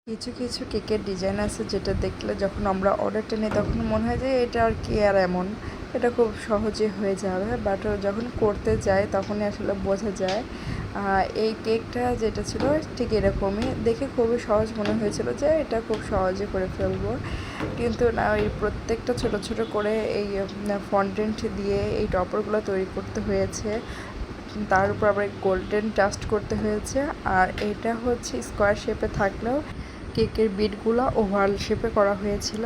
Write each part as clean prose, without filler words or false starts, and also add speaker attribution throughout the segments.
Speaker 1: কিছু কিছু কেকের ডিজাইন আছে যেটা দেখলে যখন আমরা অর্ডারটা নিই তখন মনে হয় যে এটা আর কি আর এমন, এটা খুব সহজে হয়ে যাবে, বাট যখন করতে যাই তখনই আসলে বোঝা যায়। এই কেকটা যেটা ছিল ঠিক এরকমই দেখে খুবই সহজ মনে হয়েছিল যে এটা খুব সহজে করে ফেলবো, কিন্তু না, এই প্রত্যেকটা ছোট ছোট করে এই ফন্ডেন্ট দিয়ে এই টপারগুলো তৈরি করতে হয়েছে, তার উপর আবার গোল্ডেন ডাস্ট করতে হয়েছে। আর এটা হচ্ছে স্কোয়ার শেপে থাকলেও কেকের বিটগুলো ওভাল শেপে করা হয়েছিল।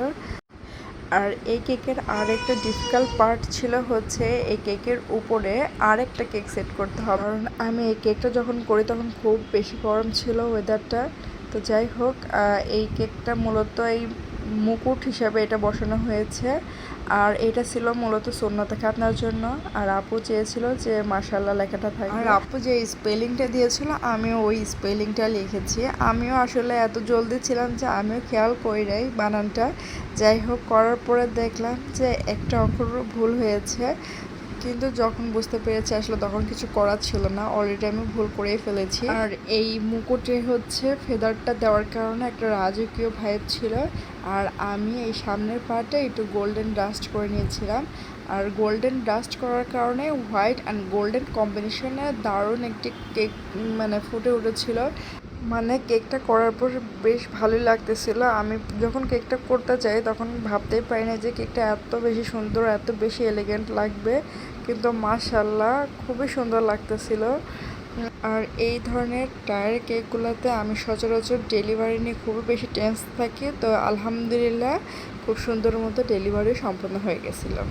Speaker 1: আর এই কেকের আর একটা ডিফিকাল্ট পার্ট ছিল হচ্ছে এই কেকের উপরে আরেকটা কেক সেট করতে হবে, কারণ আমি এই কেকটা যখন করি তখন খুব বেশি গরম ছিল ওয়েদারটা। তো যাই হোক, এই কেকটা মূলত এই মুকুট হিসাবে এটা বসানো হয়েছে, আর এটা ছিল মূলত সুন্নতে খাতনার জন্য। আর আপু চেয়েছিল যে মাশাআল্লাহ লেখাটা থাকে, আর আপু যে স্পেলিংটা দিয়েছিল আমিও ওই স্পেলিংটা লিখেছি। আমিও আসলে এত জলদি ছিলাম যে আমিও খেয়াল করি নাই বানানটা। যাই হোক, করার পরে দেখলাম যে একটা অক্ষর ভুল হয়েছে, কিন্তু যখন বুঝতে পেরেছি আসলে তখন কিছু করার ছিল না, অলরেডি আমি ভুল করেই ফেলেছি। আর এই মুকুটে হচ্ছে ফেদারটা দেওয়ার কারণে একটা রাজকীয় ভাইব ছিল। আর আমি এই সামনের পার্টে একটু গোল্ডেন ডাস্ট করে নিয়েছিলাম, আর গোল্ডেন ডাস্ট করার কারণে হোয়াইট অ্যান্ড গোল্ডেন কম্বিনেশনে দারুণ একটি কেক মানে ফুটে উঠেছিল। মানে কেকটা করার পর বেশ ভালোই লাগতেছিল। আমি যখন কেকটা করতে যাই তখন ভাবতেই পারি না যে কেকটা এত বেশি সুন্দর, এত বেশি এলিগেন্ট লাগবে, কিন্তু মাশাআল্লাহ খুবই সুন্দর লাগতেছিল। আর এই ধরনের টায়ার কেকগুলোতে আমি সচরাচর ডেলিভারি নিয়ে খুবই বেশি টেন্স থাকি, তো আলহামদুলিল্লাহ খুব সুন্দর মতো ডেলিভারি সম্পন্ন হয়ে গেছিলো।